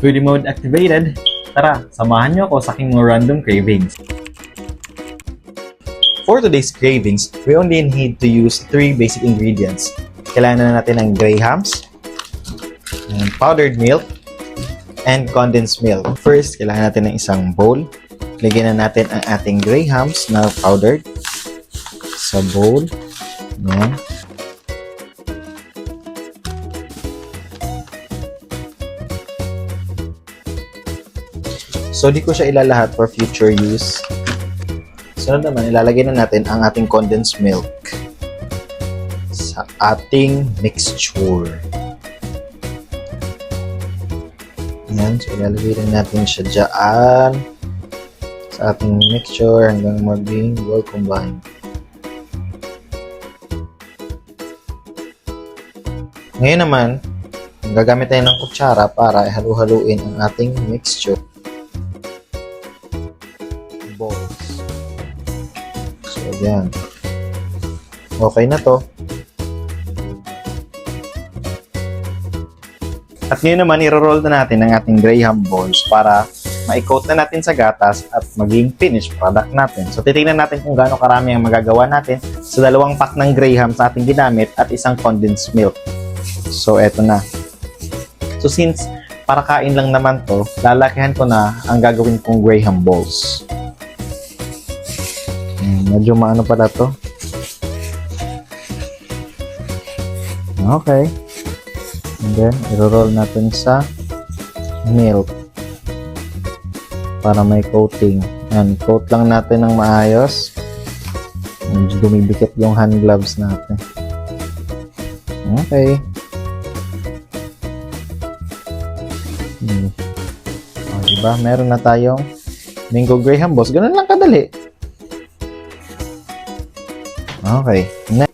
Foodie mode activated. Tara, samahan niyo ako sa aking mga random cravings. For today's cravings, we only need to use 3 basic ingredients. Kailangan na natin ng grahams, powdered milk, and condensed milk. First, kailangan natin ng isang bowl. Lagyan na natin ang ating grahams na powdered sa bowl. Ayan. So, di ko siya ilalahat for future use. Sunod naman, ilalagay na natin ang ating condensed milk sa ating mixture. Ayan, so ilalagay na natin siya dyan sa ating mixture hanggang maging well combined. Ngayon naman, gagamit tayo ng kutsara para ihalu-haluin ang ating mixture. Balls. So, ayan. Okay na to. At ngayon naman, i-roll na natin ang ating graham balls para ma-coat na natin sa gatas at maging finished product natin. So, titignan natin kung gaano karami ang magagawa natin sa 2 pack ng graham sa ating ginamit at isang condensed milk. So, eto na. So, since para kain lang naman to, lalakihan ko na ang gagawin kong graham balls. Medyo maano pala to. Okay. And then, i-roll natin sa milk para may coating. Yan, coat lang natin ng maayos. Medyo dumidikit yung hand gloves natin. Okay. O, diba? Meron na tayong mango graham balls. Ganun lang kadali. Okay. Next.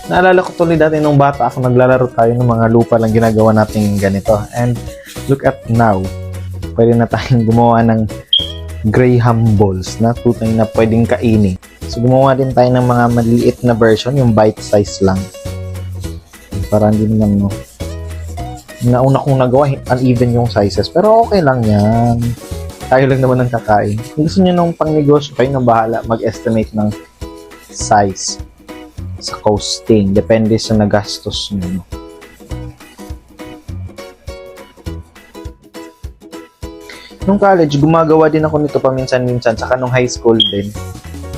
Naalala ko tuloy dati nung bata ako, naglalaro tayo ng mga lupa lang ginagawa natin ganito. And look at now. Pwede na tayong gumawa ng graham balls na tutay na pwedeng kainin. So gumawa din tayo ng mga maliliit na version, yung bite size lang. Para hindi naman, no. Nauna kong nagawa, uneven yung sizes. Pero okay lang yan. Tayo lang naman ang kakain. Kung gusto nyo nung pang-negosyo, kayo na bahala mag-estimate ng size sa costing. Depende sa nagastos nyo. No? Nung college, gumagawa din ako nito paminsan-minsan. Saka nung high school din.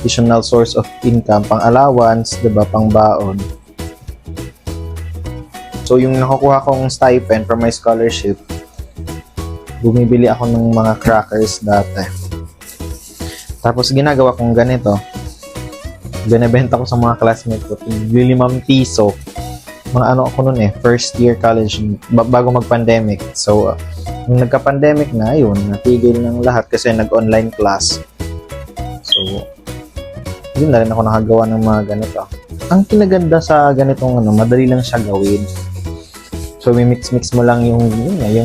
Additional source of income. Pang allowance, diba? Pang baon. So, yung nakukuha kong stipend from my scholarship, bumibili ako ng mga crackers dati. Tapos, ginagawa kong ganito. Binibenta ko sa mga classmates ko. ₱5. Mga ano ako nun first year college, bago mag-pandemic. So, nung nagka-pandemic na, yun, natigil ng lahat kasi nag-online class. So, yun na rin ako nakagawa ng mga ganito. Ang kinaganda sa ganitong madali lang siya gawin. So, may mix-mix mo lang yung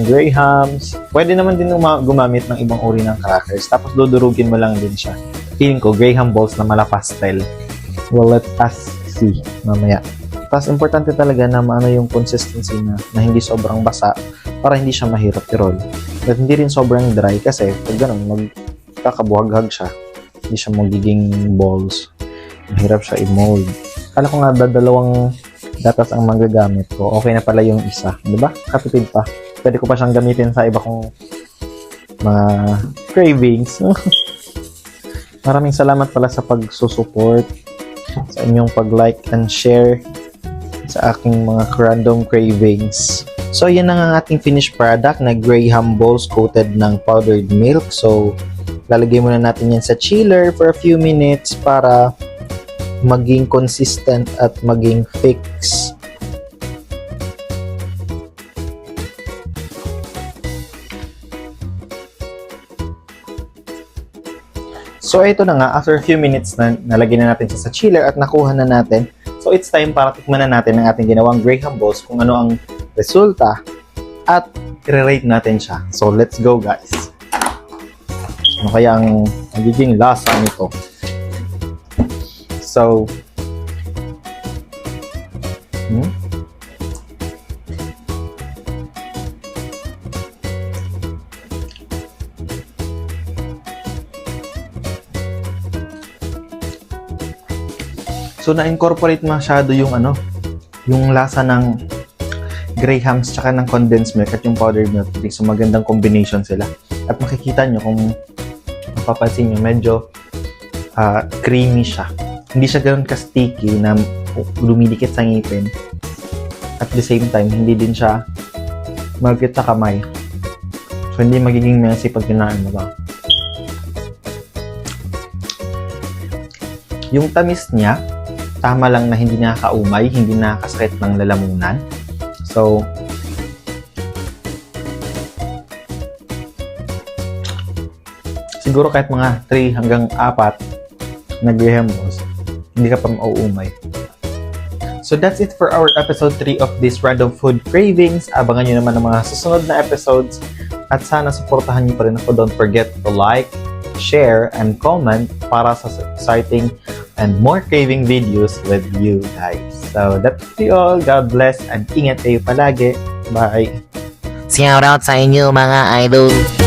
grahams. Pwede naman din gumamit ng ibang uri ng crackers. Tapos, dudurugin mo lang din siya. Feeling ko, graham balls na mala pastel. Well, let us see mamaya. Tapos, importante talaga na maano yung consistency na hindi sobrang basa para hindi siya mahirap i-roll. At hindi rin sobrang dry kasi pag ganun, magkakabuhag-hag siya. Hindi siya magiging balls. Mahirap siya i-mold. Kala ko nga dalawang gatas ang magagamit ko. Okay na pala yung isa. Diba? Katipid pa. Pwede ko pa siyang gamitin sa iba kong mga cravings. Maraming salamat pala sa pagsusupport, sa inyong pag-like and share sa aking mga random cravings. So, yan ang ating finished product na graham balls coated ng powdered milk. So, lalagay muna natin yan sa chiller for a few minutes para maging consistent at maging fix. So, ito na nga. After a few minutes na nalagay na natin siya sa chiller at nakuha na natin. So, it's time para tikman na natin ang ating ginawang graham balls kung ano ang resulta at i-rate natin siya. So, let's go guys. Ano kaya ang magiging lasa nito? So, So, na-incorporate masyado yung yung lasa ng Grahams tsaka ng condensed milk at yung powdered milk. So, magandang combination sila. At makikita nyo kung mapapansin nyo, medyo creamy siya. Hindi siya ganoon ka-sticky na lumidikit sa ngipin. At the same time, hindi din siya magkit sa kamay. So, hindi magiging messy pag kinain mo ba. Yung tamis niya, tama lang na hindi nakakaumay, hindi nakakasakit ng lalamunan. So, siguro kahit mga 3 hanggang 4 na Grahams, hindi ka pa mauumay. So, that's it for our episode 3 of this Random Food Cravings. Abangan nyo naman ang mga susunod na episodes at sana supportahan nyo pa rin ako. Don't forget to like, share, and comment para sa exciting and more craving videos with you guys. So, that's all. God bless and ingat kayo palagi. Bye! Shout out sa inyo mga idol.